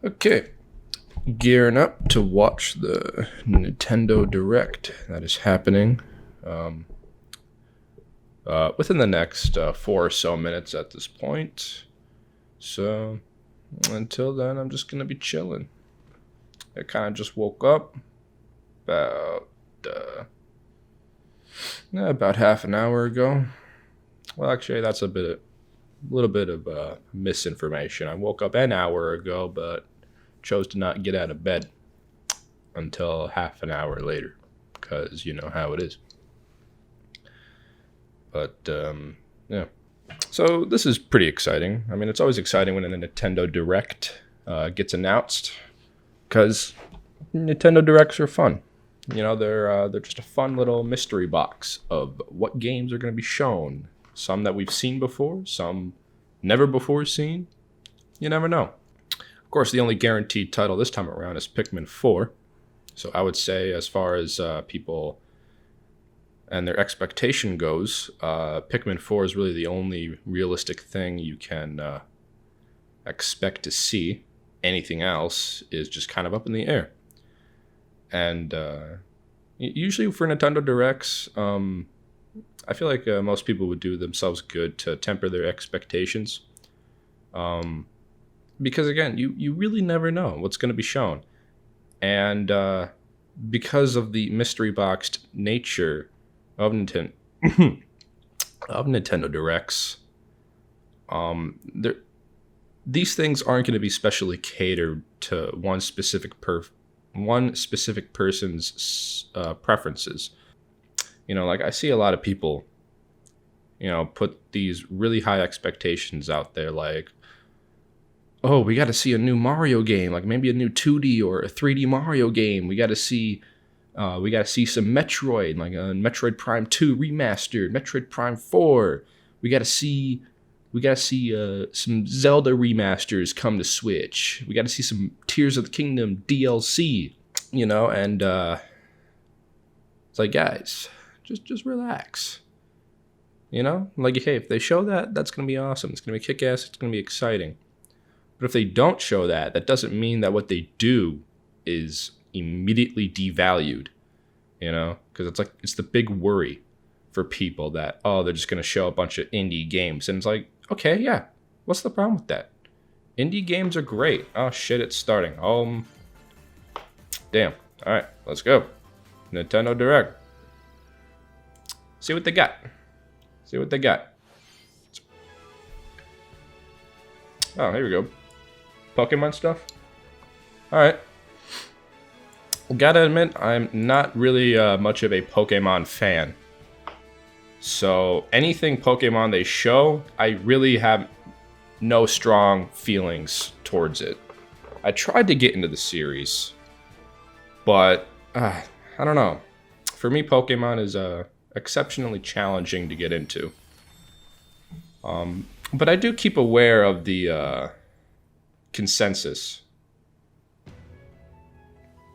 Okay, gearing up to watch the Nintendo Direct that is happening um, within the next 4 or so minutes at this point. So until then, I'm just gonna be chilling. I kind of just woke up about about half an hour ago. Well, actually, that's little bit of misinformation. I woke up an hour ago, but chose to not get out of bed until half an hour later, because you know how it is. But yeah, so this is pretty exciting. I mean, it's always exciting when a Nintendo Direct gets announced, because Nintendo Directs are fun. You know, they're just a fun little mystery box of what games are going to be shown. Some that we've seen before, some never before seen. You never know. Of course, the only guaranteed title this time around is Pikmin 4. So I would say, as far as people and their expectation goes, Pikmin 4 is really the only realistic thing you can expect to see. Anything else is just kind of up in the air. And usually for Nintendo Directs, I feel like most people would do themselves good to temper their expectations. Because again, you really never know what's going to be shown. And because of the mystery boxed nature of of Nintendo Directs, these things aren't going to be specially catered to one specific person's preferences. You know, like I see a lot of people, put these really high expectations out there, like, oh, we got to see a new Mario game, like maybe a new 2D or a 3D Mario game. We got to see some Metroid, like a Metroid Prime 2 remastered, Metroid Prime 4. We got to see some Zelda remasters come to Switch. We got to see some Tears of the Kingdom DLC, and it's like, guys, just relax. Like, hey, if they show that, that's going to be awesome. It's going to be kick-ass. It's going to be exciting. But if they don't show that, that doesn't mean that what they do is immediately devalued, because it's the big worry for people that, oh, they're just going to show a bunch of indie games. And it's like, okay, yeah, what's the problem with that? Indie games are great. Oh, shit, it's starting. Damn. All right, let's go. Nintendo Direct. See what they got. Oh, here we go. Pokemon stuff. All right. Gotta admit, I'm not really much of a Pokemon fan. So anything Pokemon they show, I really have no strong feelings towards it. I tried to get into the series, but I don't know. For me, Pokemon is exceptionally challenging to get into. But I do keep aware of the consensus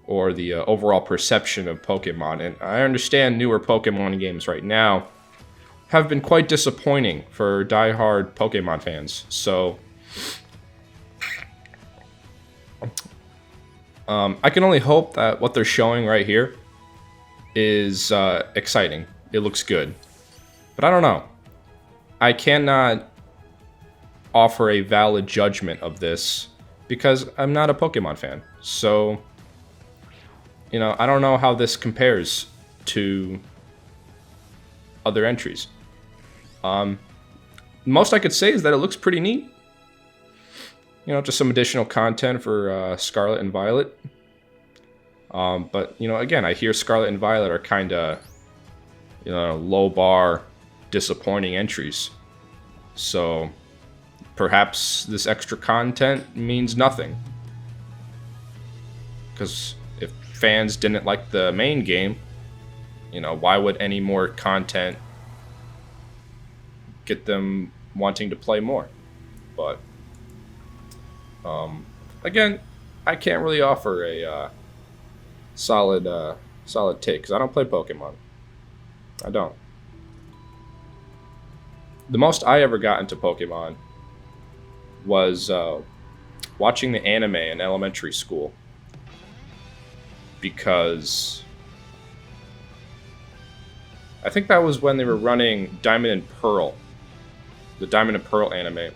or the overall perception of Pokemon. And I understand newer Pokemon games right now have been quite disappointing for diehard Pokemon fans. So I can only hope that what they're showing right here is exciting. It looks good. But I don't know. I cannot offer a valid judgment of this because I'm not a Pokemon fan. So, I don't know how this compares to other entries. Most I could say is that it looks pretty neat. Just some additional content for Scarlet and Violet. But, again, I hear Scarlet and Violet are kind of, low bar, disappointing entries. So perhaps this extra content means nothing. Because if fans didn't like the main game, why would any more content get them wanting to play more? But again, I can't really offer a solid take because I don't play Pokemon. I don't. The most I ever got into Pokemon was watching the anime in elementary school because I think that was when they were running Diamond and Pearl, the Diamond and Pearl anime.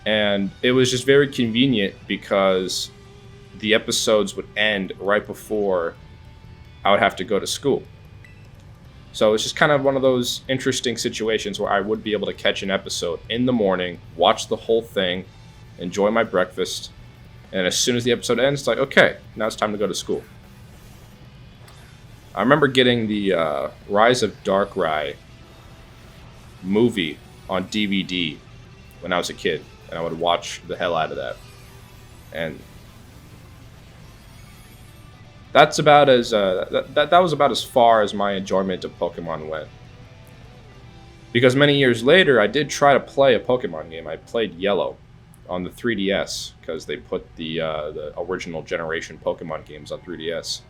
And it was just very convenient because the episodes would end right before I would have to go to school. So it's just kind of one of those interesting situations where I would be able to catch an episode in the morning, watch the whole thing, enjoy my breakfast, and as soon as the episode ends, it's like, okay, now it's time to go to school. I remember getting the Rise of Darkrai movie on DVD when I was a kid, and I would watch the hell out of that. And that's about as that was about as far as my enjoyment of Pokemon went. Because many years later, I did try to play a Pokemon game. I played Yellow on the 3DS because they put the original generation Pokemon games on 3DS,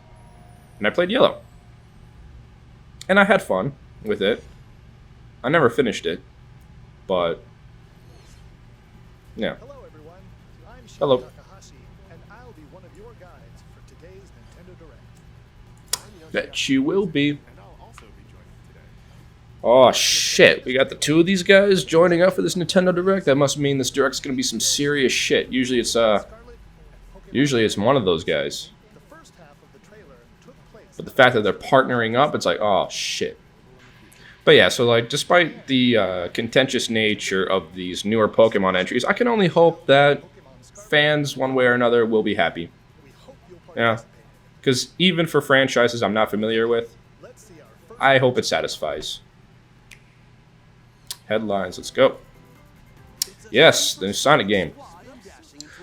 and I played Yellow, and I had fun with it. I never finished it, but yeah. Hello everyone, I'm Shinya Hello. Takahashi, and I'll be one of your guides for today's Nintendo Direct. Bet you will be. And I'll also be joining today. Oh shit, we got the two of these guys joining up for this Nintendo Direct. That must mean this Direct's gonna be some serious shit. Usually it's one of those guys. The first half of the trailer took place. But the fact that they're partnering up, it's like, oh shit. But yeah, so like, despite the contentious nature of these newer Pokemon entries, I can only hope that fans, one way or another, will be happy. We hope you'll Yeah, participate. because even for franchises I'm not familiar with, Let's see our first I hope it satisfies. Headlines, let's go. Yes, the new Sonic game.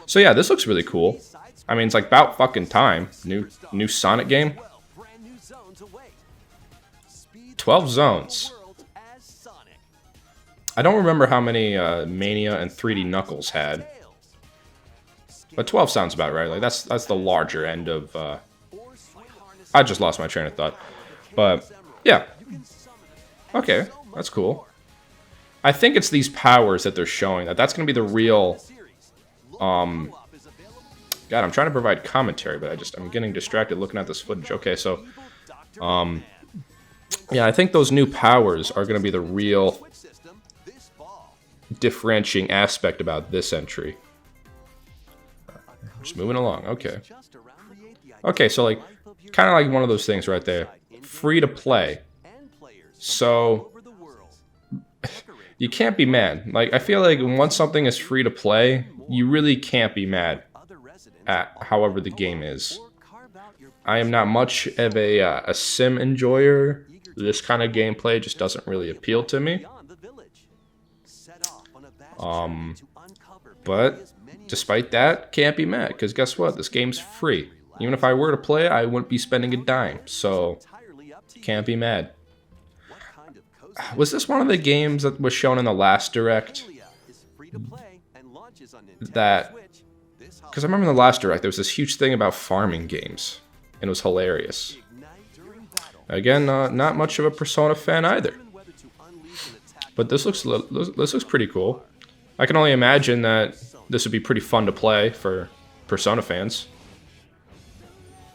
So yeah, this looks really cool. I mean, it's like about fucking time. New Sonic game. 12 zones. I don't remember how many Mania and 3D Knuckles had, but 12 sounds about right. Like that's the larger end of. I just lost my train of thought, but yeah. Okay, that's cool. I think it's these powers that they're showing. That's gonna be the real. God, I'm trying to provide commentary, but I'm getting distracted looking at this footage. Okay, so, yeah, I think those new powers are gonna be the real differentiating aspect about this entry. Just moving along. Okay. Okay, so like, kind of like one of those things right there. Free to play. So you can't be mad. Like, I feel like once something is free to play, you really can't be mad at however the game is. I am not much of a sim enjoyer. This kind of gameplay just doesn't really appeal to me. But despite that, can't be mad, because guess what? This game's free. Even if I were to play it, I wouldn't be spending a dime, so can't be mad. Was this one of the games that was shown in the last Direct? That, because I remember in the last Direct, there was this huge thing about farming games, and it was hilarious. Again, not much of a Persona fan either. But this looks pretty cool. I can only imagine that this would be pretty fun to play for Persona fans.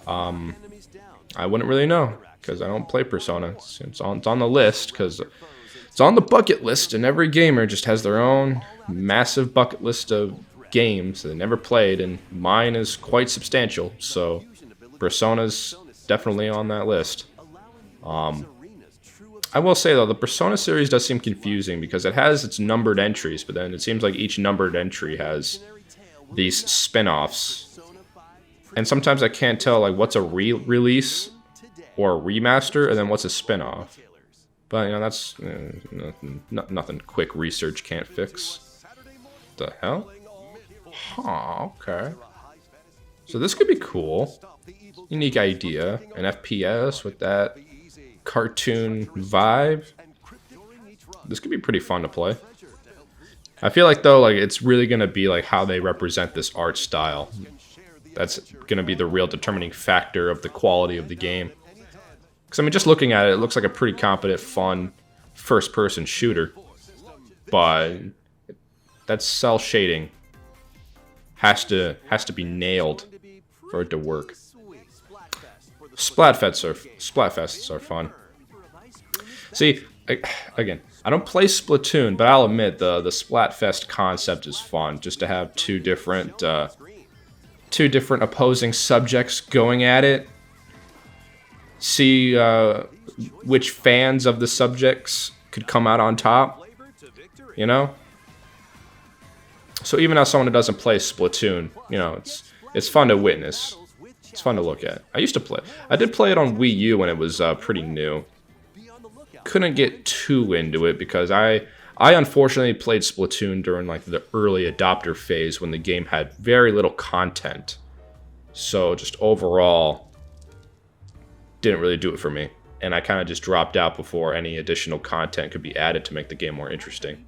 I wouldn't really know, because I don't play Persona. It's on the list, because it's on the bucket list, and every gamer just has their own massive bucket list of games they never played, and mine is quite substantial, so Persona's definitely on that list. I will say though, the Persona series does seem confusing because it has its numbered entries, but then it seems like each numbered entry has these spin-offs. And sometimes I can't tell like what's a re-release or a remaster and then what's a spin-off. But you know, that's nothing quick research can't fix. The hell? Huh, okay. So this could be cool. Unique idea. An FPS with that cartoon vibe. This could be pretty fun to play. I feel like though, like it's really gonna be like how they represent this art style. That's gonna be the real determining factor of the quality of the game. Because I mean, just looking at it, it looks like a pretty competent, fun, first-person shooter. But that's cell shading. has to be nailed for it to work. Splatfests are fun. See, again, I don't play Splatoon, but I'll admit the Splatfest concept is fun. Just to have two different opposing subjects going at it. See which fans of the subjects could come out on top. You know. So even as someone who doesn't play Splatoon, you know, it's fun to witness. It's fun to look at. I did play it on Wii U when it was pretty new. Couldn't get too into it because I unfortunately played Splatoon during like the early adopter phase when the game had very little content. So just overall, didn't really do it for me. And I kind of just dropped out before any additional content could be added to make the game more interesting.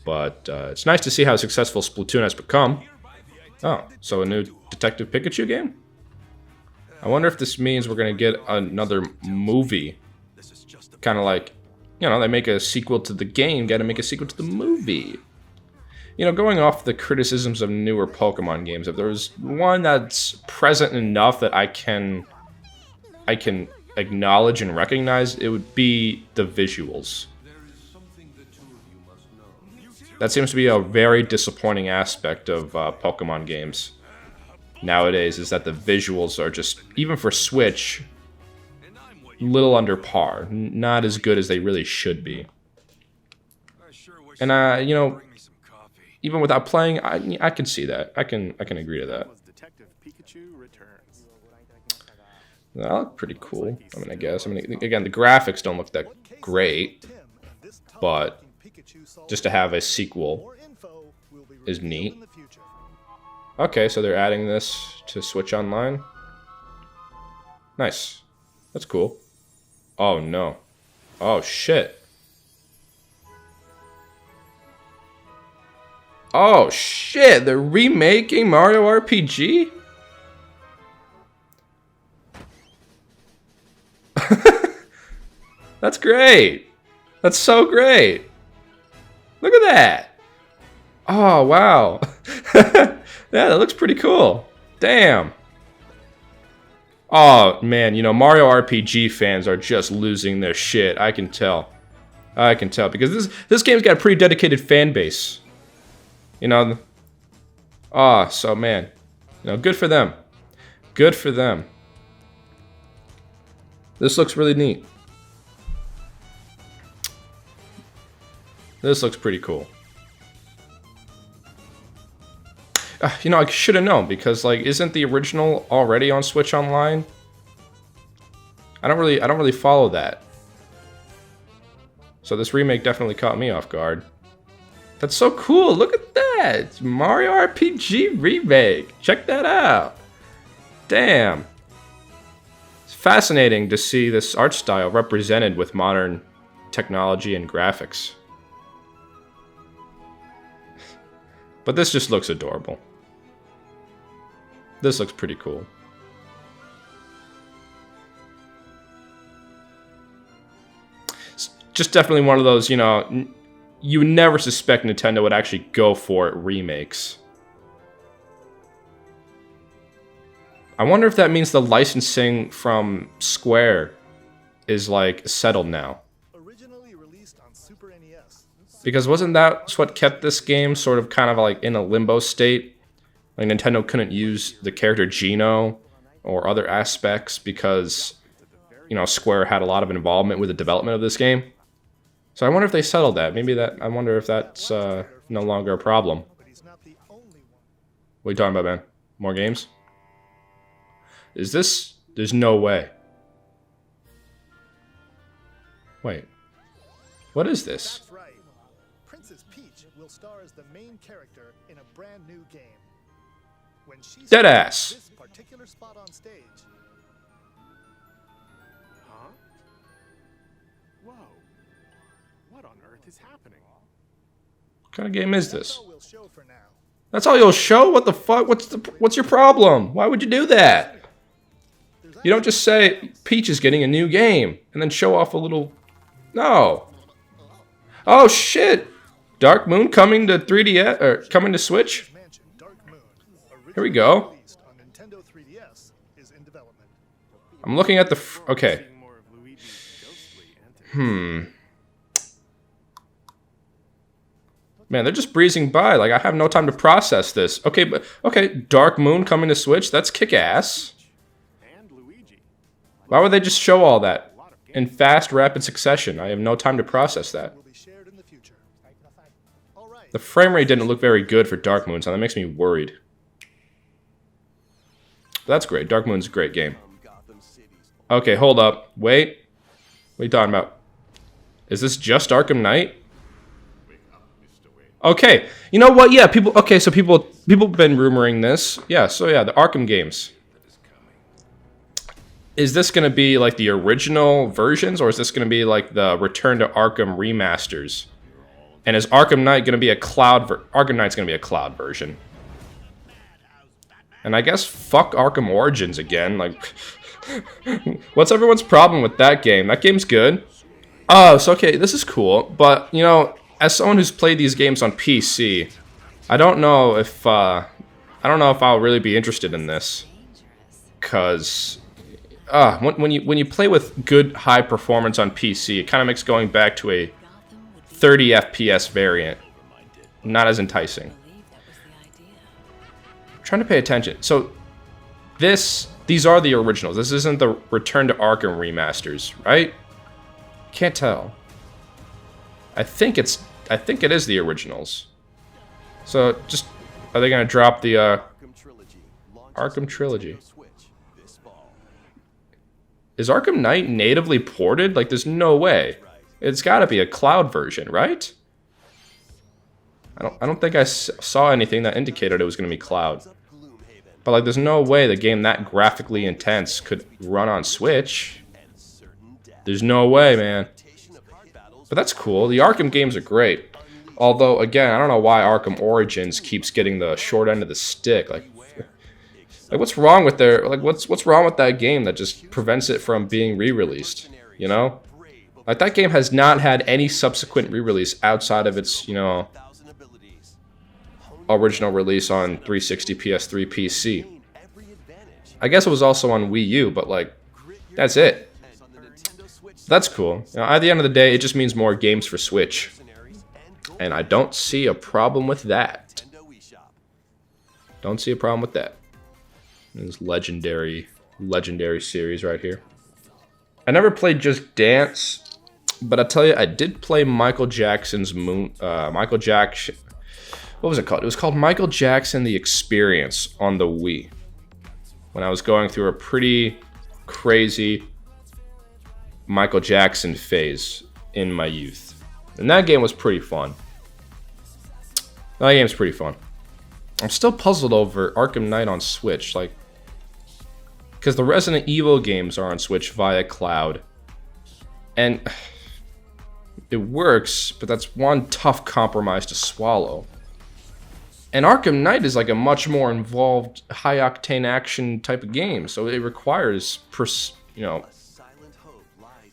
But it's nice to see how successful Splatoon has become. Oh, so a new Detective Pikachu game? I wonder if this means we're going to get another movie. Kind of like, you know, they make a sequel to the game, got to make a sequel to the movie. You know, going off the criticisms of newer Pokemon games, if there's one that's present enough that I can acknowledge and recognize, it would be the visuals. That seems to be a very disappointing aspect of Pokemon games nowadays, is that the visuals are just, even for Switch, little under par. Not as good as they really should be. And, you know, even without playing, I can see that. I can agree to that. That looked pretty cool, I mean, I guess. I mean, again, the graphics don't look that great, but just to have a sequel is neat. Okay, so they're adding this to Switch Online. Nice. That's cool. Oh, no. Oh, shit. Oh, shit. They're remaking Mario RPG? That's great. That's so great. Look at that. Oh, wow. Yeah, that looks pretty cool. Damn. Oh, man, you know, Mario RPG fans are just losing their shit. I can tell. I can tell. Because this game's got a pretty dedicated fan base. You know. Oh, so, man. You know, good for them. Good for them. This looks really neat. This looks pretty cool. You know, I should have known because, like, isn't the original already on Switch Online? I don't really follow that. So this remake definitely caught me off guard. That's so cool. Look at that. It's Mario RPG remake. Check that out. Damn. It's fascinating to see this art style represented with modern technology and graphics. But this just looks adorable. This looks pretty cool. It's just definitely one of those, you know, you would never suspect Nintendo would actually go for it remakes. I wonder if that means the licensing from Square is, like, settled now. Originally released on Super NES. Because wasn't that what kept this game sort of kind of like in a limbo state? Like Nintendo couldn't use the character Geno or other aspects because, you know, Square had a lot of involvement with the development of this game. So I wonder if they settled that. I wonder if that's no longer a problem. But he's not the only one. What are you talking about, man? More games? Is this... There's no way. Wait. What is this? That's right. Princess Peach will star as the main character in a brand new game. When she Deadass. this particular spot on stage. Huh? Whoa. What on earth is happening? What kind of game is That's this? all we'll show for now. That's all you'll show? What the fuck? What's your problem? Why would you do that? You don't just say Peach is getting a new game and then show off a little... No. Oh shit. Dark Moon coming to 3DS or coming to Switch. Mansion Dark Moon, Here we originally go. released on Nintendo 3DS, is in development. I'm looking at the okay. Seeing more of Luigi's ghostly antics. Man, they're just breezing by. Like I have no time to process this. Okay, but okay, Dark Moon coming to Switch. That's kick ass. And Luigi. Why would they just show all that A lot of in fast, rapid succession? I have no time to process that. Will be shared in the future. All right. The frame rate didn't look very good for Dark Moon, so that makes me worried. But that's great. Dark Moon's a great game. Okay, hold up. Wait. What are you talking about? Is this just Arkham Knight? Okay. You know what? Yeah, people okay, so people been rumoring this. Yeah, so yeah, the Arkham games. Is this going to be like the original versions or is this going to be like the Return to Arkham remasters? And is Arkham Knight going to be a cloud Arkham Knight's going to be a cloud version. And I guess fuck Arkham Origins again. Like what's everyone's problem with that game? That game's good. Oh, so okay, this is cool, but you know, as someone who's played these games on PC, I don't know if I'll really be interested in this, cause when you play with good high performance on PC, it kind of makes going back to a 30 FPS variant not as enticing. I'm trying to pay attention. So these are the originals. This isn't the Return to Arkham remasters, right? Can't tell. I think it is the originals. So just are they gonna drop the Arkham Trilogy? Is Arkham Knight natively ported? Like there's no way. It's got to be a cloud version, right? I don't think I saw anything that indicated it was gonna be cloud. But like there's no way the game that graphically intense could run on Switch. There's no way, man. But that's cool. The Arkham games are great. Although, again, I don't know why Arkham Origins keeps getting the short end of the stick. Like what's wrong with what's wrong with that game that just prevents it from being re-released? You know? Like that game has not had any subsequent re-release outside of its, you know, original release on 360, PS3, PC. I guess it was also on Wii U, but like that's it. That's cool. You know, at the end of the day, it just means more games for Switch. And I don't see a problem with that. Don't see a problem with that. This legendary series right here. I never played Just Dance, but I tell you, I did play Michael Jackson's what was it called? It was called Michael Jackson The Experience on the Wii. When I was going through a pretty crazy Michael Jackson phase in my youth. And that game was pretty fun. That game's pretty fun. I'm still puzzled over Arkham Knight on Switch, like, because the Resident Evil games are on Switch via cloud. And it works, but that's one tough compromise to swallow. And Arkham Knight is like a much more involved, high-octane action type of game, so it requires,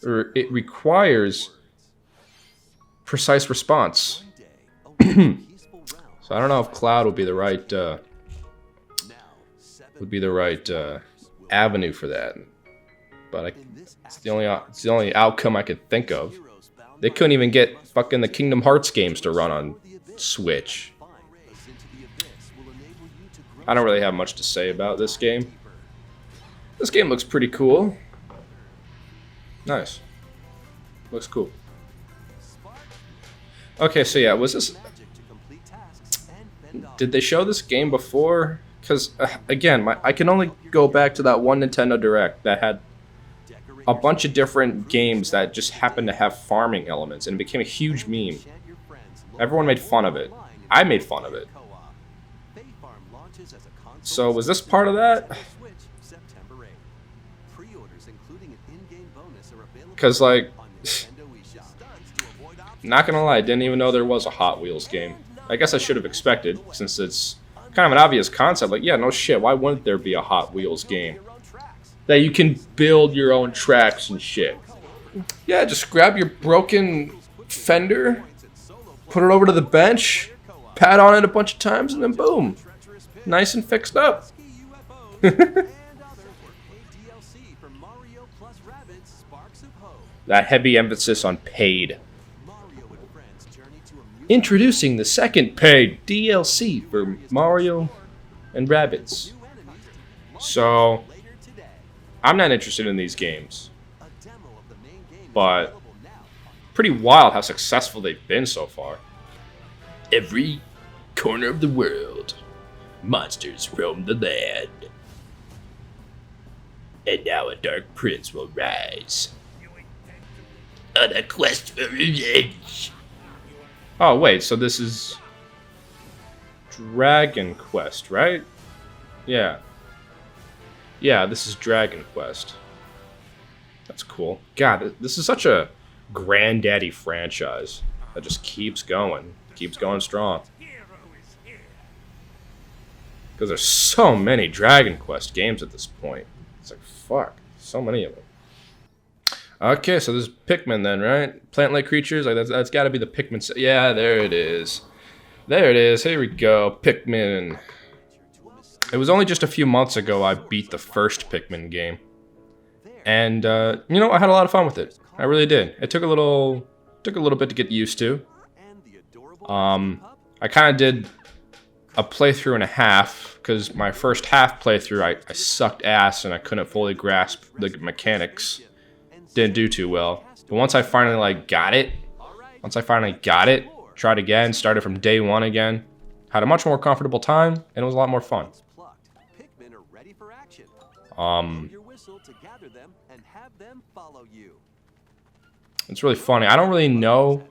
it requires precise response. So I don't know if cloud would be the right avenue for that, but it's the only outcome I could think of. They couldn't even get fucking the Kingdom Hearts games to run on Switch. I don't really have much to say about this game. This game looks pretty cool. Nice. Looks cool. Okay, so yeah, was this... Did they show this game before? Because, again, I can only go back to that one Nintendo Direct that had a bunch of different games that just happened to have farming elements, and it became a huge meme. Everyone made fun of it. I made fun of it. So, was this part of that? Because, like, not gonna lie, I didn't even know there was a Hot Wheels game. I guess I should have expected, since it's kind of an obvious concept. Like, yeah, no shit, why wouldn't there be a Hot Wheels game? That you can build your own tracks and shit. Yeah, just grab your broken fender, put it over to the bench, pat on it a bunch of times, and then boom. Nice and fixed up. That heavy emphasis on paid. Introducing the second paid DLC for Mario and Rabbids. So, I'm not interested in these games. But, pretty wild how successful they've been so far. Every corner of the world, monsters roam the land. And now a dark prince will rise. On a quest for revenge. Oh, wait, so this is Dragon Quest, right? Yeah. Yeah, this is Dragon Quest. That's cool. God, this is such a granddaddy franchise that just keeps going strong. Because there's so many Dragon Quest games at this point. It's like, fuck, so many of them. Okay, so this is Pikmin then, right? Plant-like creatures, like that's got to be the Pikmin. Yeah, there it is. There it is. Here we go, Pikmin. It was only just a few months ago I beat the first Pikmin game, and you know, I had a lot of fun with it. I really did. It took a little bit to get used to. I kind of did a playthrough and a half because my first half playthrough I sucked ass and I couldn't fully grasp the mechanics. Didn't do too well. But once I finally got it, tried again, started from day one again, had a much more comfortable time, and it was a lot more fun. It's really funny. I don't really know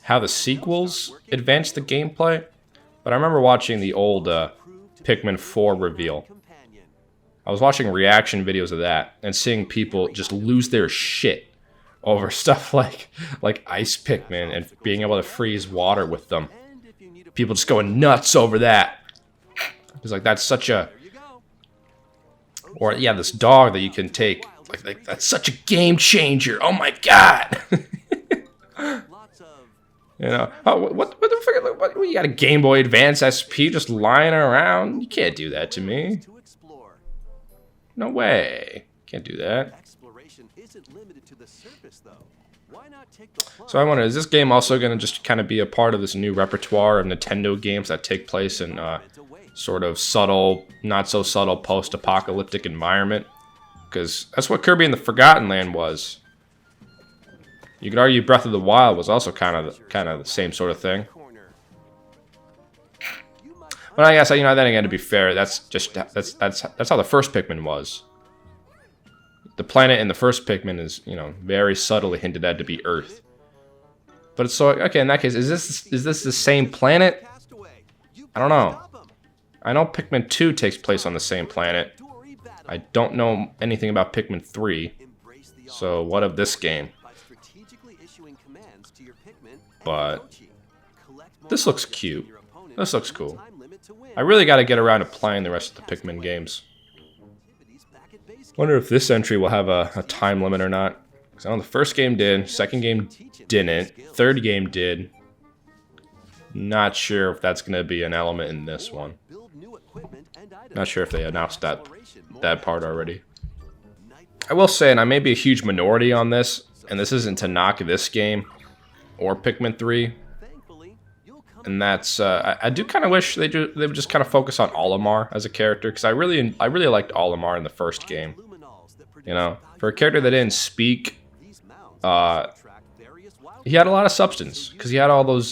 how the sequels advanced the gameplay, but I remember watching the old Pikmin 4 reveal. I was watching reaction videos of that and seeing people just lose their shit over stuff like Ice Pikmin and being able to freeze water with them. People just going nuts over that. It's like that's such a... Or yeah, this dog that you can take. Like that's such a game changer. Oh my god. You know, oh, what the fuck? What, you got a Game Boy Advance SP just lying around? You can't do that to me. No way. Can't do that. So I wonder, is this game also going to just kind of be a part of this new repertoire of Nintendo games that take place in sort of subtle, not so subtle post-apocalyptic environment? Because that's what Kirby and the Forgotten Land was. You could argue Breath of the Wild was also kind of the same sort of thing. But I guess, you know, then again, to be fair, that's how the first Pikmin was. The planet in the first Pikmin is, you know, very subtly hinted at to be Earth. But it's so okay. In that case, is this the same planet? I don't know. I know Pikmin 2 takes place on the same planet. I don't know anything about Pikmin 3. So what of this game? But this looks cute. This looks cool. I really got to get around to playing the rest of the Pikmin games. Wonder if this entry will have a time limit or not. Because I know the first game did, second game didn't, third game did. Not sure if that's going to be an element in this one. Not sure if they announced that part already. I will say, and I may be a huge minority on this, and this isn't to knock this game or Pikmin 3. And that's I do kind of wish they would just kind of focus on Olimar as a character, because I really liked Olimar in the first game. You know, for a character that didn't speak, he had a lot of substance because he had all those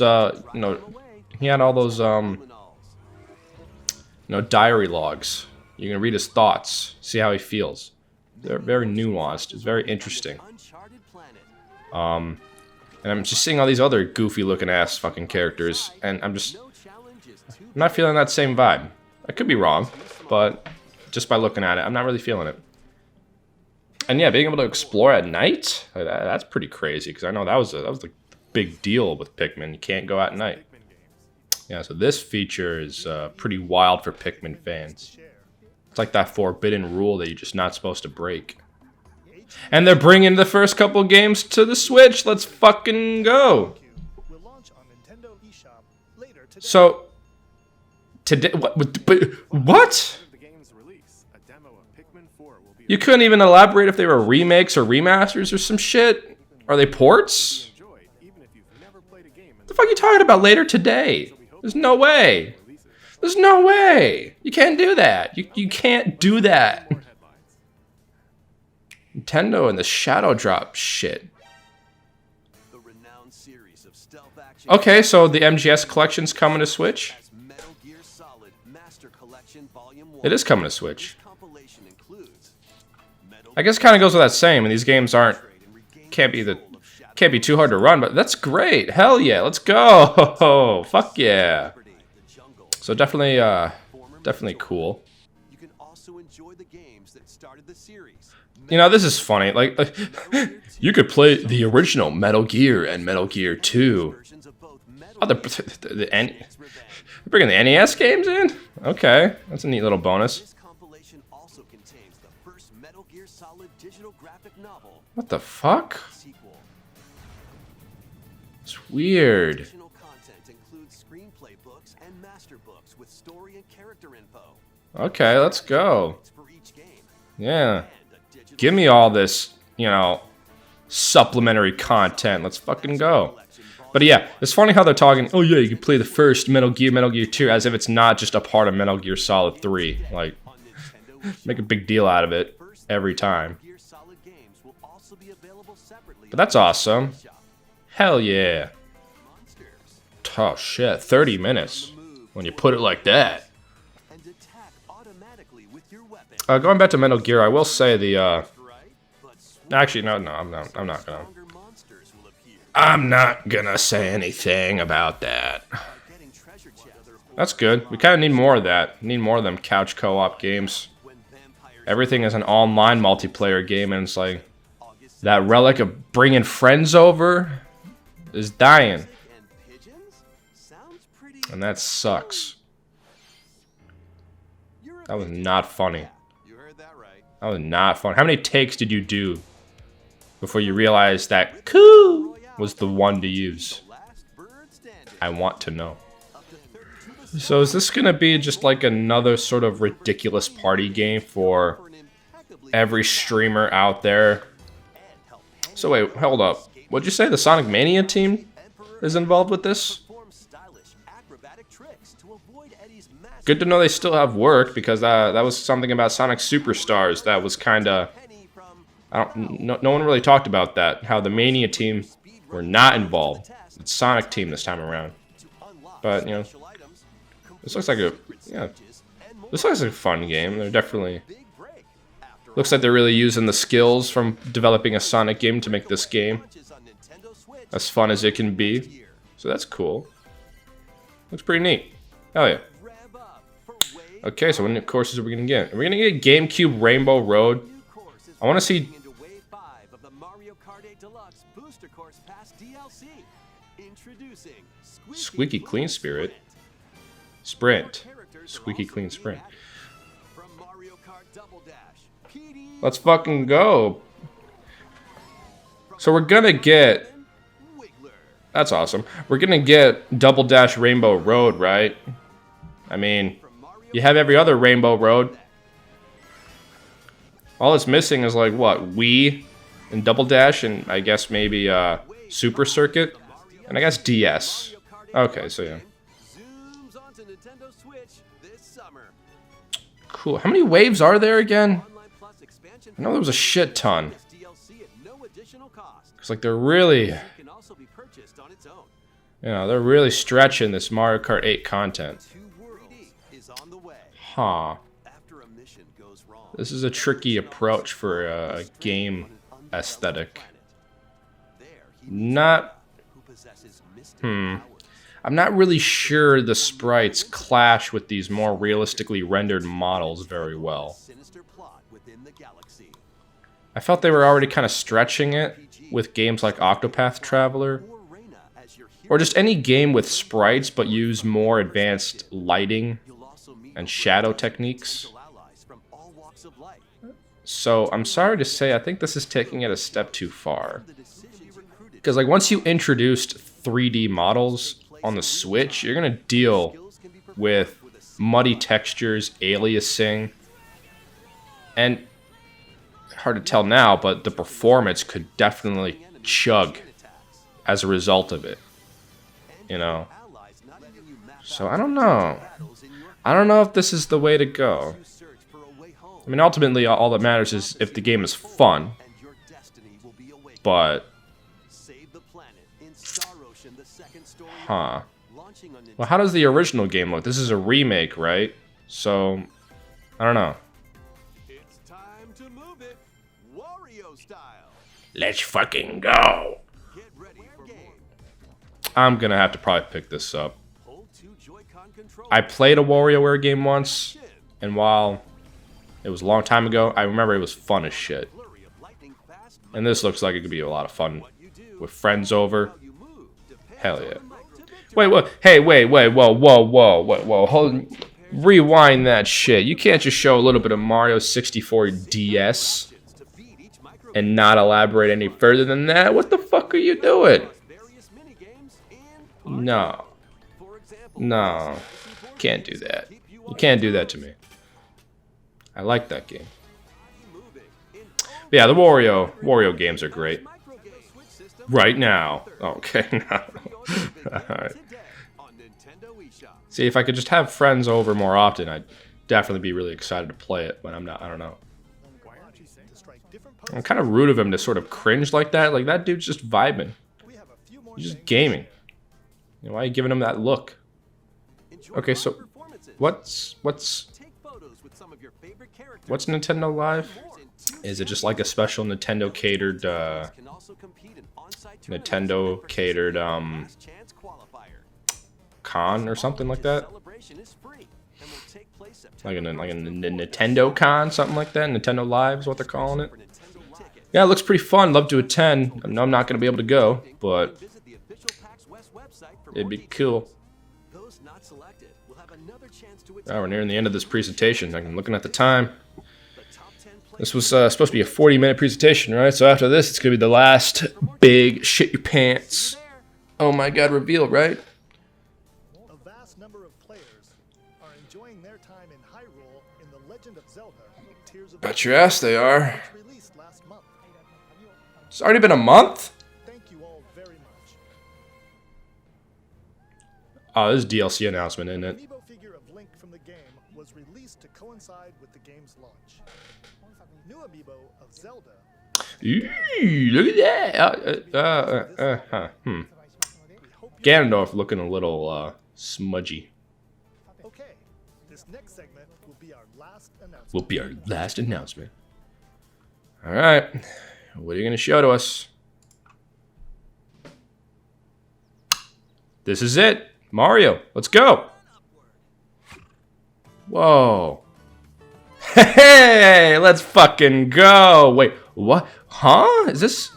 diary logs. You can read his thoughts, see how he feels. They're very nuanced. It's very interesting. And I'm just seeing all these other goofy-looking ass fucking characters, and I'm not feeling that same vibe. I could be wrong, but just by looking at it, I'm not really feeling it. And yeah, being able to explore at night, that's pretty crazy, because I know that was the big deal with Pikmin. You can't go at night. Yeah, so this feature is pretty wild for Pikmin fans. It's like that forbidden rule that you're just not supposed to break. And they're bringing the first couple games to the Switch. Let's fucking go. Will launch on Nintendo eShop So today, what? The game's release, a demo of Pikmin 4 will be You couldn't even elaborate if they were remakes or remasters or some shit? Are they ports? enjoyed, even if you've never played a game in The fuck are you talking about later today? There's no way. releases. There's no way. You can't do that. You can't do that. More headlines. Nintendo and the Shadow Drop shit. The renowned series of stealth action Okay, so the MGS collection's coming to Switch? as Metal Gear Solid Master Collection Volume 1. It is coming to Switch. This compilation includes Metal I guess it kind of goes without saying when these games aren't Gear and regain can't be control of Shadow can't be too hard to run, but that's great. Hell yeah, let's go. Fuck yeah. Liberty, the Jungle. So definitely Former definitely Metroid. cool. You can also enjoy the games that started the series. You know, this is funny. Like you could play the original Metal Gear and Metal Gear 2. Versions of both Metal Oh, they're bringing the NES games in? Okay, that's a neat little bonus. This compilation also contains the first Metal Gear Solid digital graphic novel What the fuck? sequel. It's weird. Additional content includes screenplay books and master books with story and character info. Okay, let's go. For each game. Yeah. And a digital Give me all this, you know, supplementary content. Let's fucking go. But yeah, it's funny how they're talking, oh yeah, you can play the first Metal Gear 2, as if it's not just a part of Metal Gear Solid 3. Like, on Nintendo make a big deal out of it every time. Gear Solid games will also be available separately. But that's awesome. Shop. Hell yeah. Monsters. Oh shit, 30 minutes. When you put it like that. And attack automatically with your weapon. Going back to Metal Gear, I will say the, Right? But actually, no, I'm not gonna. stronger monsters will appear. I'm not gonna say anything about that. Getting treasure chests. That's good. We kind of need more of that. Need more of them couch co-op games. When vampires Everything is an online multiplayer game, and it's like August that relic of bringing friends over is dying, and pigeons sounds pretty. and that sucks. You're a That was pigeon. not funny. You heard that right. That was not fun. How many takes did you do before you realized that coo was the one to use? The last bird standing. I want to know. Up to 32% So is this gonna be just like another sort of ridiculous party game for for an impeccably every streamer out there? and help So wait, hold up. What'd you say? The Sonic Mania team is involved with this? perform stylish acrobatic tricks to avoid Eddie's massive Good to know they still have work, because that was something about Sonic Superstars that was kind of penny from no one really talked about that. How the Mania team were not involved. It's Sonic team this time around. to unlock But, you know, special items. This looks like a this looks like a fun game. They're definitely Big break. After looks like they're really using the skills from developing a Sonic game to make this game launches on Nintendo Switch as fun as it can be. year. So that's cool. Looks pretty neat. Hell yeah. Rev up for Wave Okay, so what new courses are we gonna get? Are we gonna get GameCube Rainbow Road? New course is I wanna see- launching into Wave 5 of the Mario Kart 8 Deluxe Booster Course Pass DLC. Introducing Squeaky Clean Spirit. Sprint. Sprint. Squeaky Clean Sprint. From Mario Kart Double Dash. PD Let's fucking go. So we're gonna get. Wiggler. That's awesome. We're gonna get Double Dash Rainbow Road, right? I mean, From Mario you have every other Rainbow Road. All it's missing is like what? Wii and Double Dash, and I guess maybe Super Circuit, and I guess DS. Okay, so yeah. Zooms onto Nintendo Switch this summer. Cool. How many waves are there again? Online Plus expansion I know there was a shit ton. this DLC at no additional cost. It's like they're really, It can also be purchased on its own. they're really stretching this Mario Kart 8 content. 2 Worlds is on the way. Huh. After a mission goes wrong. This is a tricky approach for a game aesthetic. There he Not, who possesses mystic Hmm. powers. I'm not really sure the sprites clash with these more realistically rendered models very well. Sinister plot within the galaxy. I felt they were already kind of stretching it with games like Octopath Traveler, Or Reyna as your hero. or just any game with sprites but use more advanced lighting You'll also meet and with shadow potential techniques. allies from all walks of life. So I'm sorry to say, I think this is taking it a step too far. The decisions you recruited Because like once you introduced 3D models, on the Switch, you're gonna deal with muddy textures, aliasing, and hard to tell now, but the performance could definitely chug as a result of it. You know? So I don't know. I don't know if this is the way to go. I mean, ultimately, all that matters is if the game is fun. But... Huh. Well, how does the original game look? This is a remake, right? So, I don't know. It's time to move it, Wario style. Let's fucking go! Get ready for game. I'm gonna have to probably pick this up. Hold 2 Joy-Con controllers. I played a WarioWare game once, and while it was a long time ago, I remember it was fun as shit. Flurry of lightning fast. And this looks like it could be a lot of fun What you do, with friends over. how you move, depends Hell on yeah. the micro- Wait, what? Hey, wait, whoa, hold, rewind that shit. You can't just show a little bit of Mario 64 DS to beat each micro- and not elaborate any further than that. What the fuck are you doing? various minigames and No, for example, no, can't do that. You can't do that to me. I like that game. moving in But yeah, the Wario games are great. micro game switch system Right now. Okay, no. Alright. today on Nintendo eShop. See, if I could just have friends over more often, I'd definitely be really excited to play it, but I'm not, I don't know. Why aren't you saying to strike different I'm poses? kind of rude of him to sort of cringe like that. Like, that dude's just vibing. We have a few more He's just things. gaming. You know, why are you giving him that look? Enjoy Okay, live so performances. what's Take photos with some of your favorite characters. what's Nintendo Live? Is it just like a special Nintendo catered Can also compete in on-site tournaments Nintendo and catered last chance qualifier. con or something like that? Celebration is free and will take place Like a September Nintendo con, something like that? Nintendo Live is what they're calling it. for Nintendo tickets. Yeah, it looks pretty fun. Love to attend. I know I'm not going to be able to go, but Visit the official PAX West website for it'd more be details. cool. Those not selected will have another chance to We're nearing the end of this presentation. I'm looking at the time. the top 10 This was supposed to be a 40-minute presentation, right? So after this, it's going to be the last big shit your pants. Oh my god, reveal, right? A vast number of players are enjoying their time in Hyrule in The Legend of Zelda: Tears of the Bet your ass they are. which released last month. It's already been a month? Thank you all very much. Oh, this is DLC announcement, isn't An it? amiibo figure of Link from the game was released to coincide with the game's launch. New amiibo of Zelda. Ooh, look at that. We hope you Ganondorf looking a little smudgy. Okay, this next segment will be our last announcement. Will be our last announcement. All right, what are you gonna show to us? This is it, Mario. Let's go. Whoa. Hey, let's fucking go. Wait, what? Huh? Is this?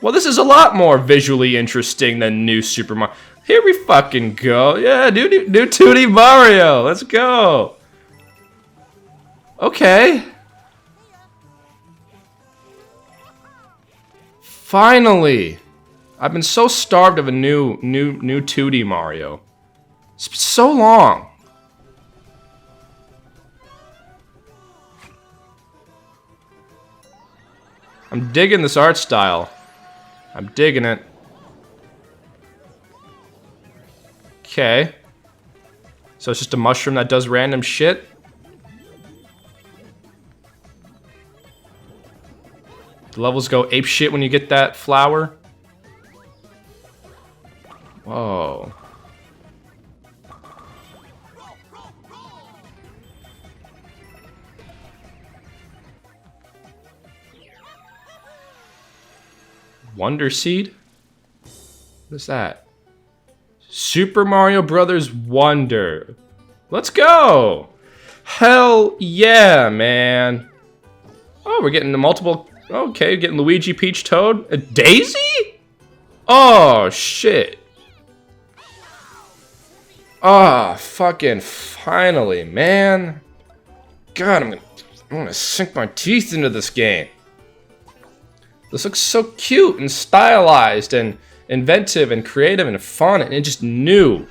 Well, this is a lot more visually interesting than new Super Mario. Here we fucking go. Yeah, new 2D Mario. Let's go. Okay. Finally. I've been so starved of a new 2D Mario. It's been so long. I'm digging this art style. I'm digging it. Okay. So it's just a mushroom that does random shit? The levels go ape shit when you get that flower? Whoa. Wonder Seed? What is that? Super Mario Brothers Wonder. Let's go! Hell yeah, man. Oh, we're getting the multiple... Okay, getting Luigi, Peach, Toad. A Daisy? Oh, shit. Ah, fucking finally, man. God, I'm gonna sink my teeth into this game. This looks so cute and stylized and inventive and creative and fun, and it just new.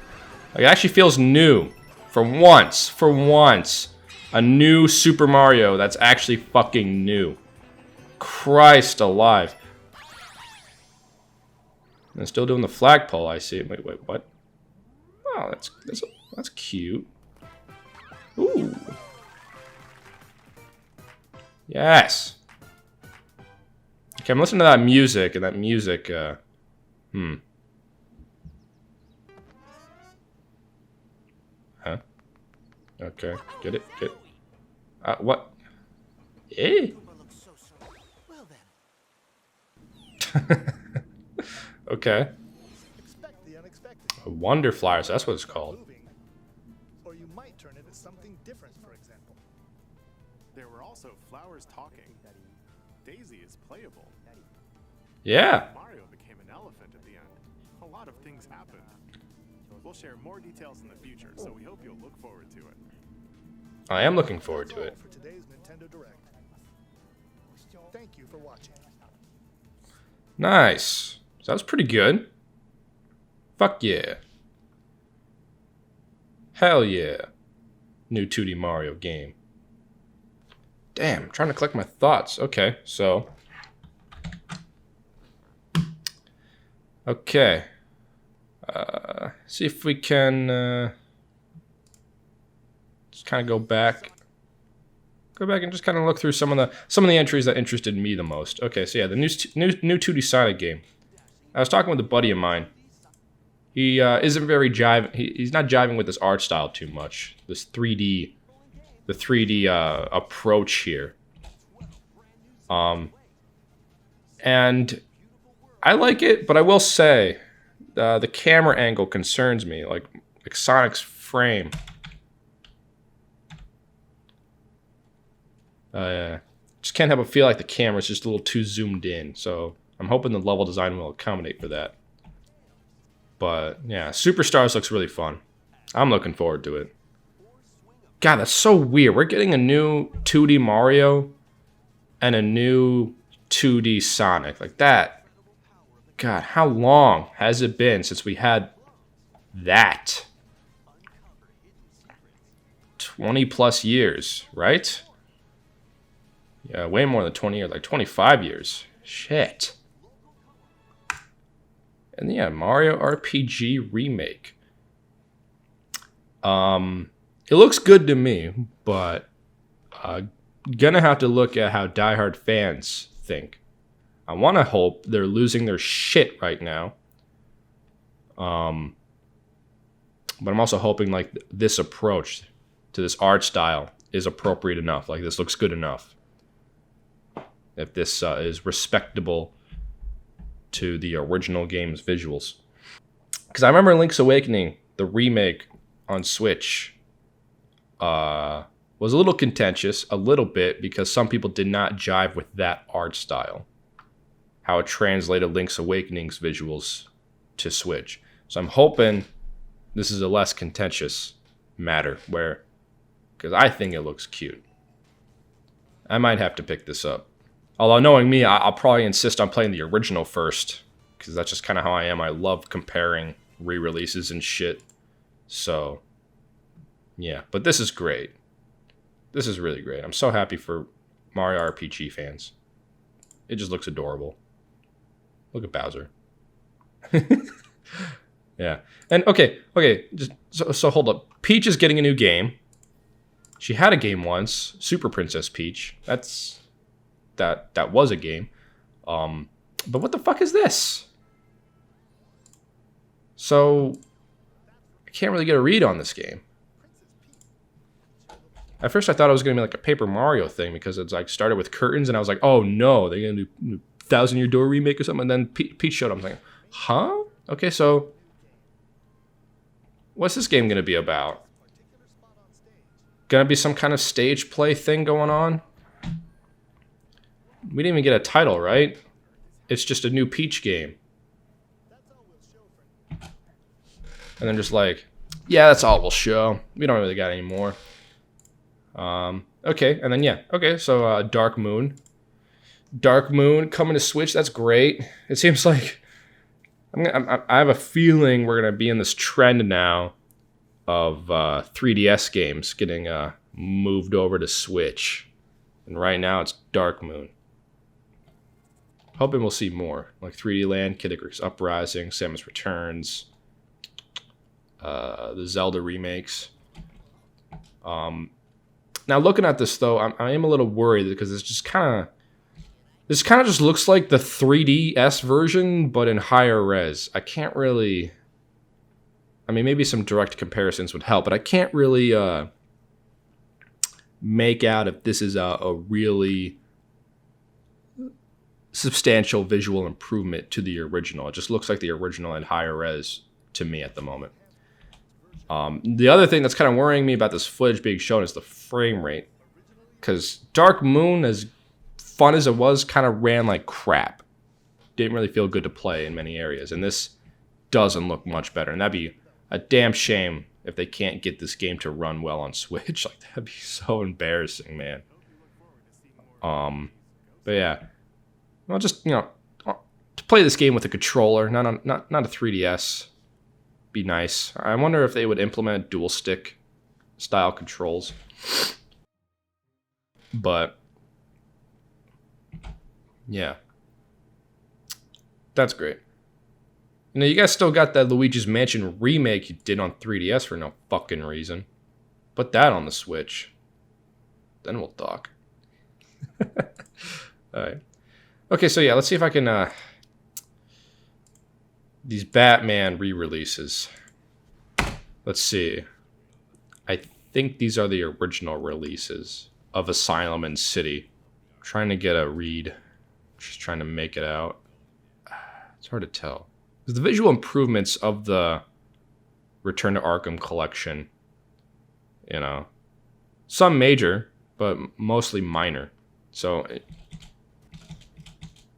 Like, it actually feels new. For once. For once. A new Super Mario that's actually fucking new. Christ alive. And still doing the flagpole, I see. Wait, what? Oh, that's cute. Ooh. Yes. Okay, I'm listening to that music, and that music, Huh? Okay, get it, what? Eh? Okay. Expect the unexpected. A Wonder Flyer, so that's what it's called. Moving. Or you might turn it into something different, for example. There were also flowers talking. Daisy is playable. Yeah. Mario became an elephant at the end. A lot of things happened. We'll share more details in the future, so we hope you'll look forward to it. I am looking forward That's to all it. for today's Nintendo Direct. Thank you for watching. Nice. So that was pretty good. Fuck yeah. Hell yeah. New 2D Mario game. Damn, I'm trying to collect my thoughts. Okay, so. Okay. See if we can just kind of go back. Go back and just kind of look through some of the entries that interested me the most. Okay, so yeah, the new 2D Sonic game. I was talking with a buddy of mine. He isn't very he's not jiving with this art style too much. This 3D, the 3D approach here. And I like it, but I will say the camera angle concerns me. Like Sonic's frame. Just can't help but feel like the camera's just a little too zoomed in. So I'm hoping the level design will accommodate for that. But yeah, Superstars looks really fun. I'm looking forward to it. God, that's so weird. We're getting a new 2D Mario and a new 2D Sonic. Like that. God, how long has it been since we had that? 20 plus years, right? Yeah, way more than 20 years, like 25 years. Shit. And yeah, Mario RPG Remake. It looks good to me, but gonna have to look at how diehard fans think. I want to hope they're losing their shit right now. But I'm also hoping like this approach to this art style is appropriate enough. Like this looks good enough. If this is respectable to the original game's visuals. Because I remember Link's Awakening, the remake on Switch, was a little contentious, a little bit, because some people did not jive with that art style. How it translated Link's Awakening's visuals to Switch. So I'm hoping this is a less contentious matter, because I think it looks cute. I might have to pick this up. Although knowing me, I'll probably insist on playing the original first, because that's just kind of how I am. I love comparing re-releases and shit. So, yeah. But this is great. This is really great. I'm so happy for Mario RPG fans. It just looks adorable. Look at Bowser. Yeah. And okay. Just so hold up. Peach is getting a new game. She had a game once, Super Princess Peach. That was a game. But what the fuck is this? So I can't really get a read on this game. At first I thought it was gonna be like a Paper Mario thing because it's like started with curtains and I was like, oh no, they're gonna do 1,000 Year Door remake or something. And then Peach showed up. I'm like, huh? Okay, so what's this game gonna be about? Gonna be some kind of stage play thing going on? We didn't even get a title, right? It's just a new Peach game. And then just like, yeah, that's all we'll show. We don't really got any more. Okay, and then yeah. Okay, so Dark Moon. Dark Moon coming to Switch. That's great. It seems like I have a feeling we're gonna be in this trend now of 3DS games getting moved over to Switch, and right now it's Dark Moon. Hoping we'll see more, like 3D Land, Kid Icarus Uprising, Samus Returns, the Zelda remakes. Now looking at this though, I am a little worried because this kind of just looks like the 3DS version, but in higher res. I can't really. I mean, maybe some direct comparisons would help, but I can't really make out if this is a really substantial visual improvement to the original. It just looks like the original in higher res to me at the moment. The other thing that's kind of worrying me about this footage being shown is the frame rate, because Dark Moon, as fun as it was, kind of ran like crap. Didn't really feel good to play in many areas, and this doesn't look much better, and that'd be a damn shame if they can't get this game to run well on Switch. Like, that'd be so embarrassing, man. But yeah, well, just to play this game with a controller, not a 3DS, be nice. I wonder if they would implement dual stick style controls. But yeah, that's great. You guys still got that Luigi's Mansion remake you did on 3DS for no fucking reason. Put that on the Switch. Then we'll talk. Alright. Okay, so yeah, let's see if I can... these Batman re-releases. Let's see. I think these are the original releases of Asylum and City. I'm trying to get a read. Just trying to make it out. It's hard to tell. The visual improvements of the Return to Arkham collection, some major, but mostly minor. So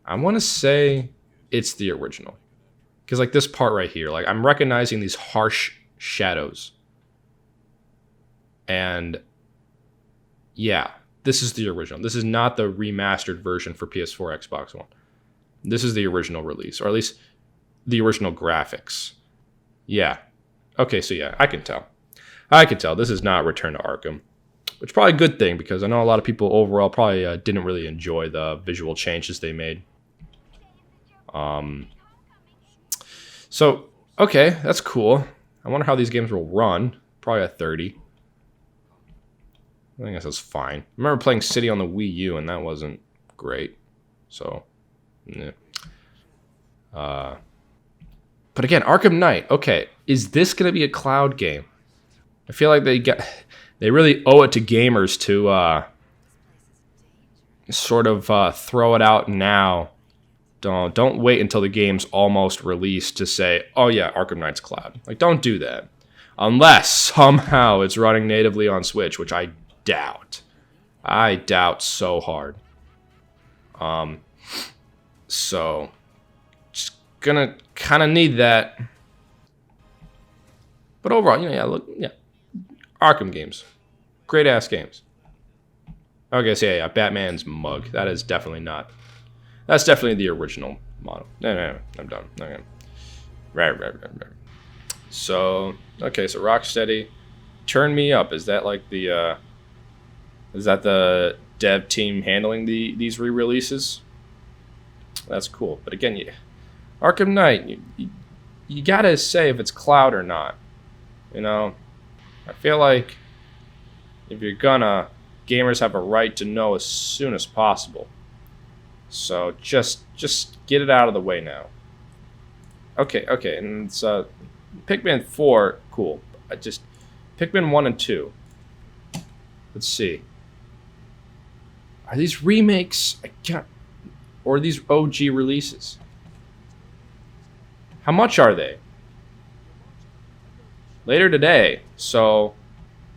I want to say it's the original. Because like this part right here, like I'm recognizing these harsh shadows. And yeah, this is the original. This is not the remastered version for PS4, Xbox One. This is the original release, or at least the original graphics. Yeah. Okay, so yeah, I can tell. This is not Return to Arkham. Which is probably a good thing, because I know a lot of people overall probably didn't really enjoy the visual changes they made. So, okay, that's cool. I wonder how these games will run. Probably a 30. I guess that's fine. I remember playing City on the Wii U, and that wasn't great. So, yeah. But again, Arkham Knight. Okay, is this going to be a cloud game? I feel like they really owe it to gamers to sort of throw it out now. Don't wait until the game's almost released to say, oh yeah, Arkham Knight's cloud. Like, don't do that. Unless somehow it's running natively on Switch, which I doubt. I doubt so hard. So just gonna kind of need that. But overall, yeah, Arkham games, great ass games. Okay, so yeah, Batman's mug. That is definitely not. That's definitely the original model. No, I'm done. Okay. Right. So, okay, so Rocksteady, Turn Me Up. Is that like the, is that the dev team handling these re-releases? That's cool. But again, Arkham Knight, you gotta say if it's cloud or not. I feel like if you're gonna, gamers have a right to know as soon as possible. So just get it out of the way now. Okay, and it's Pikmin 4, cool. Pikmin 1 and 2. Let's see. Are these remakes? Or are these OG releases? How much are they? Later today, so,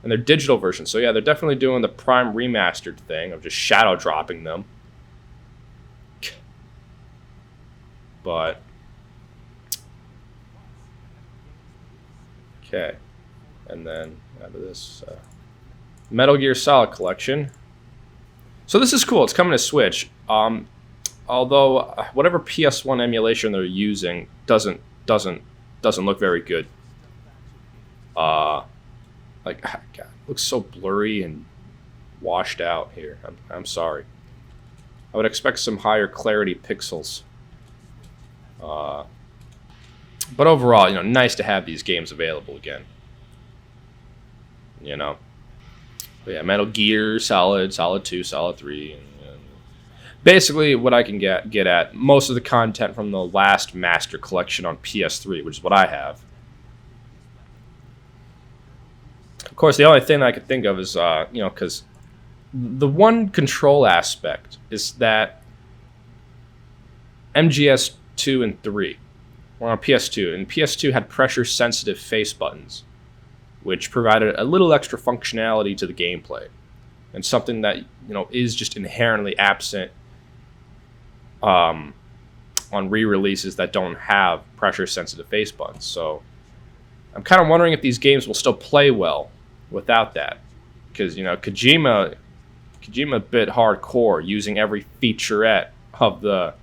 and they're digital versions. So yeah, they're definitely doing the Prime Remastered thing of just shadow dropping them. But okay, and then out of this Metal Gear Solid Collection. So this is cool. It's coming to Switch. although whatever PS1 emulation they're using doesn't look very good. Like, God, it looks so blurry and washed out here. I'm sorry. I would expect some higher clarity pixels. But overall, nice to have these games available again. But yeah, Metal Gear, Solid 2, Solid 3. And basically, what I can get at, most of the content from the last Master Collection on PS3, which is what I have. Of course, the only thing that I could think of is, because the one control aspect is that MGS 2 and 3 were on PS2, and PS2 had pressure-sensitive face buttons, which provided a little extra functionality to the gameplay, and something that is just inherently absent on re-releases that don't have pressure-sensitive face buttons. So I'm kind of wondering if these games will still play well without that, because Kojima bit hardcore using every featurette of the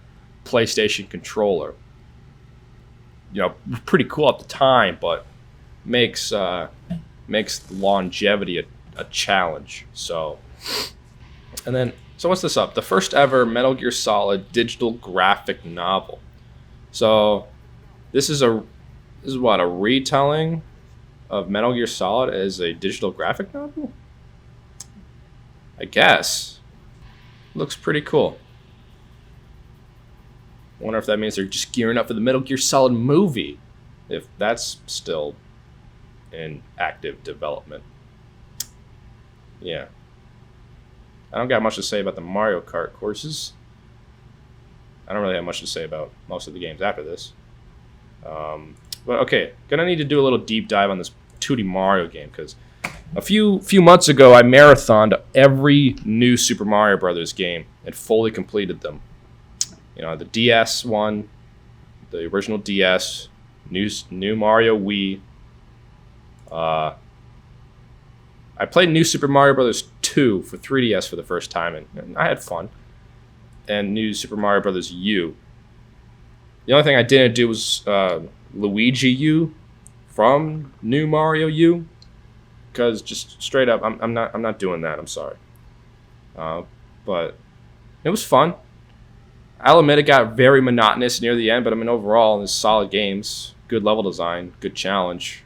PlayStation controller. Pretty cool at the time, but makes longevity a challenge. So what's this up? The first ever Metal Gear Solid digital graphic novel. So this is what, a retelling of Metal Gear Solid as a digital graphic novel? I guess. Looks pretty cool. Wonder if that means they're just gearing up for the Metal Gear Solid movie, if that's still in active development. Yeah. I don't got much to say about the Mario Kart courses. I don't really have much to say about most of the games after this. But okay, gonna need to do a little deep dive on this 2D Mario game, because a few months ago I marathoned every new Super Mario Brothers game and fully completed them. The DS one, the original DS, new Mario Wii. I played New Super Mario Bros. 2 for 3DS for the first time, and I had fun. And New Super Mario Bros. U. The only thing I didn't do was Luigi U from New Mario U, because just straight up, I'm not doing that. I'm sorry. But it was fun. I'll admit it got very monotonous near the end, but overall, it's solid games, good level design, good challenge.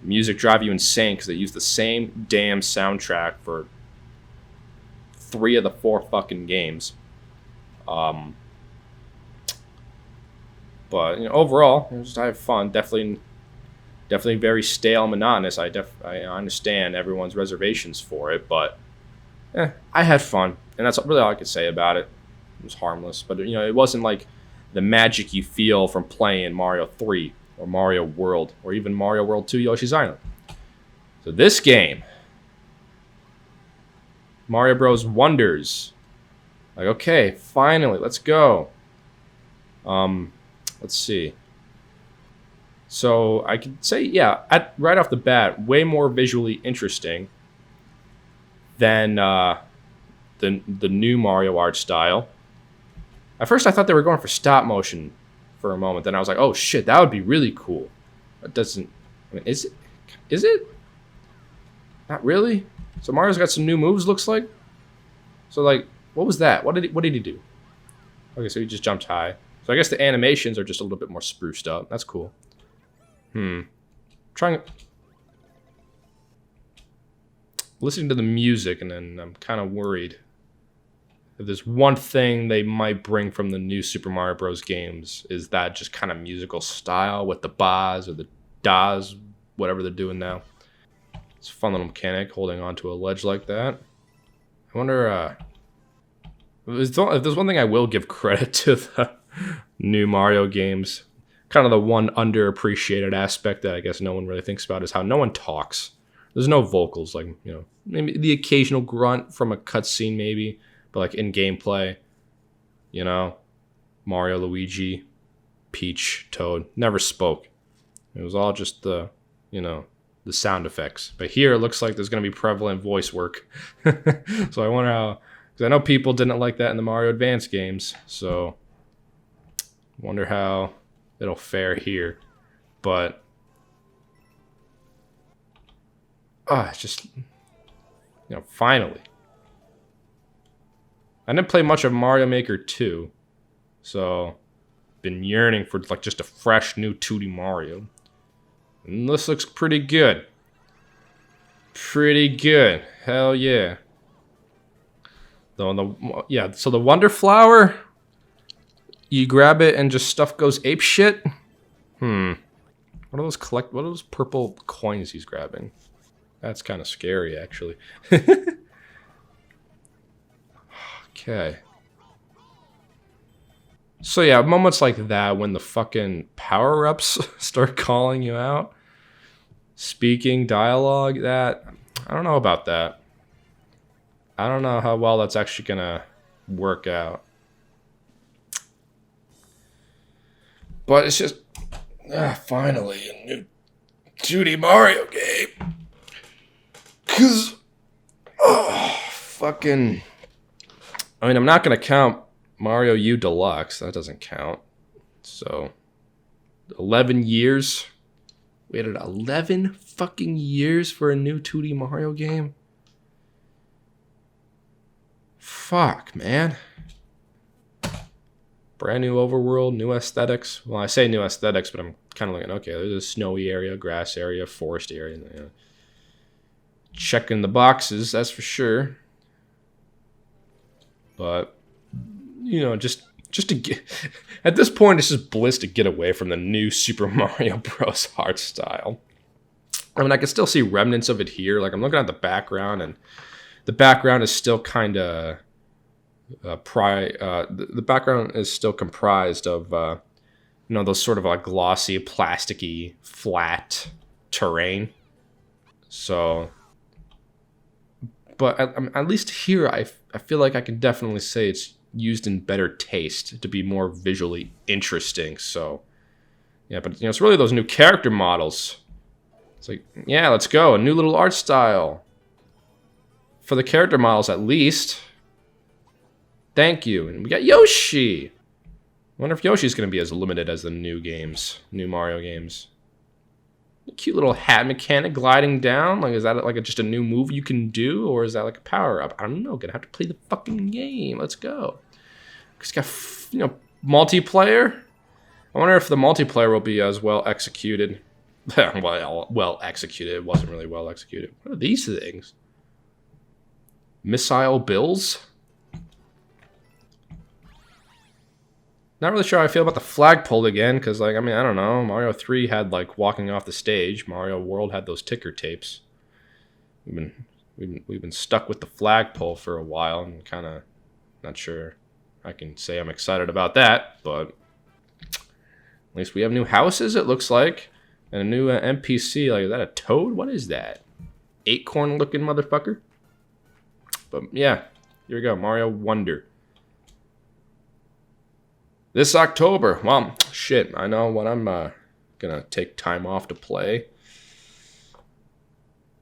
Music drive you insane because they use the same damn soundtrack for 3 of the 4 fucking games. But overall, I have fun. Definitely very stale and monotonous. I understand everyone's reservations for it, but I had fun, and that's really all I could say about it. It was harmless, but it wasn't like the magic you feel from playing Mario 3 or Mario World or even Mario World 2 Yoshi's Island. So this game, Mario Bros. Wonders. Like, okay, finally, let's go. Let's see. So I could say, yeah, right off the bat, way more visually interesting than the new Mario art style. At first, I thought they were going for stop motion for a moment. Then I was like, oh shit, that would be really cool. It doesn't. Is it? Is it? Not really. So Mario's got some new moves. Looks like. So like, what was that? What did he do? Okay, so he just jumped high. So I guess the animations are just a little bit more spruced up. That's cool. Listening to the music, and then I'm kind of worried if there's one thing they might bring from the new Super Mario Bros. Games, is that just kind of musical style with the bas or the das, whatever they're doing now. It's a fun little mechanic, holding onto a ledge like that. I wonder if there's one thing I will give credit to the new Mario games, kind of the one underappreciated aspect that I guess no one really thinks about, is how no one talks. There's no vocals, like, maybe the occasional grunt from a cutscene maybe, but like in gameplay, Mario, Luigi, Peach, Toad never spoke. It was all just the sound effects. But here it looks like there's going to be prevalent voice work. So I wonder how, Because I know people didn't like that in the Mario Advance games, so wonder how it'll fare here. But it's just, finally. I didn't play much of Mario Maker 2, so been yearning for like just a fresh new 2D Mario. And this looks pretty good. Pretty good. Hell yeah. So the Wonder Flower, you grab it and just stuff goes ape shit. What are those purple coins he's grabbing? That's kind of scary, actually. Okay. So yeah, moments like that when the fucking power-ups start calling you out, speaking dialogue, that I don't know about that. I don't know how well that's actually gonna work out. But it's just finally a new 2D Mario game. Cause fucking, I mean, I'm not gonna count Mario U Deluxe. That doesn't count. So 11 years. We waited 11 fucking years for a new 2D Mario game. Fuck, man. Brand new overworld, new aesthetics. Well, I say new aesthetics, but I'm kind of looking, okay, there's a snowy area, grass area, forest area. Checking the boxes, that's for sure. But, just to get... At this point, it's just bliss to get away from the new Super Mario Bros. Art style. I mean, I can still see remnants of it here. Like, I'm looking at the background, and the background is still kind of... the background is still comprised of, those sort of like glossy, plasticky, flat terrain. So... But at least here, I feel like I can definitely say it's used in better taste to be more visually interesting. So, yeah, but it's really those new character models. It's like, yeah, let's go. A new little art style. For the character models, at least. Thank you. And we got Yoshi. I wonder if Yoshi's going to be as limited as the new Mario games. Cute little hat mechanic gliding down. Like, is that like just a new move you can do, or is that like a power up? I don't know. Gonna have to play the fucking game. Let's go. It's got multiplayer. I wonder if the multiplayer will be as well executed. well executed. It wasn't really well executed. What are these things? Missile bills. Not really sure how I feel about the flagpole again, because, like, I mean, I don't know. Mario 3 had, like, walking off the stage. Mario World had those ticker tapes. We've been stuck with the flagpole for a while, and kind of not sure I can say I'm excited about that, but at least we have new houses, it looks like, and a new NPC. Like, is that a toad? What is that? Acorn-looking motherfucker? But, yeah, here we go. Mario Wonder. This October. Well, shit. I know when I'm gonna take time off to play.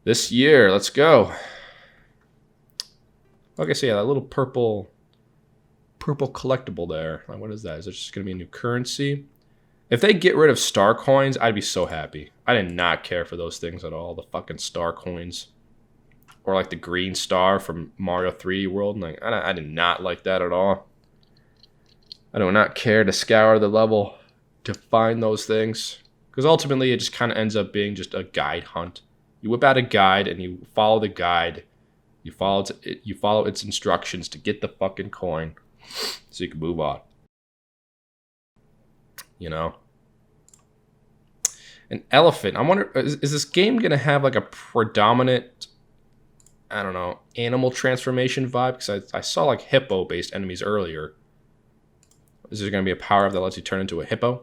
This year. Let's go. Okay, so yeah, that little purple collectible there. Like, what is that? Is it just gonna be a new currency? If they get rid of star coins, I'd be so happy. I did not care for those things at all. The fucking star coins. Or like the green star from Mario 3D World. Like, I did not like that at all. I do not care to scour the level to find those things. Because ultimately, it just kind of ends up being just a guide hunt. You whip out a guide, and you follow the guide. You follow its instructions to get the fucking coin. So you can move on. An elephant. I wonder, is this game going to have like a predominant, I don't know, animal transformation vibe? Because I saw like hippo-based enemies earlier. Is there going to be a power-up that lets you turn into a hippo?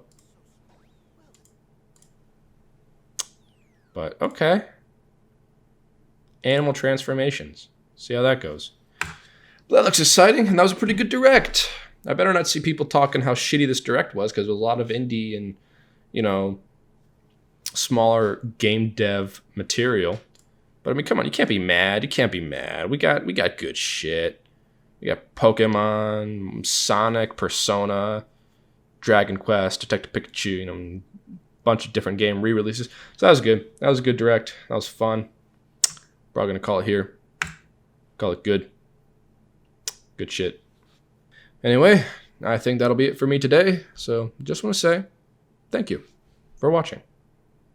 But, okay. Animal transformations. See how that goes. That looks exciting, and that was a pretty good direct. I better not see people talking how shitty this direct was, because there's a lot of indie and, smaller game dev material. But, I mean, come on, you can't be mad. You can't be mad. We got good shit. You got Pokemon, Sonic, Persona, Dragon Quest, Detective Pikachu, you know, a bunch of different game re-releases. So that was good. That was a good direct. That was fun. Probably gonna call it here. Call it good. Good shit. Anyway, I think that'll be it for me today. So just want to say thank you for watching.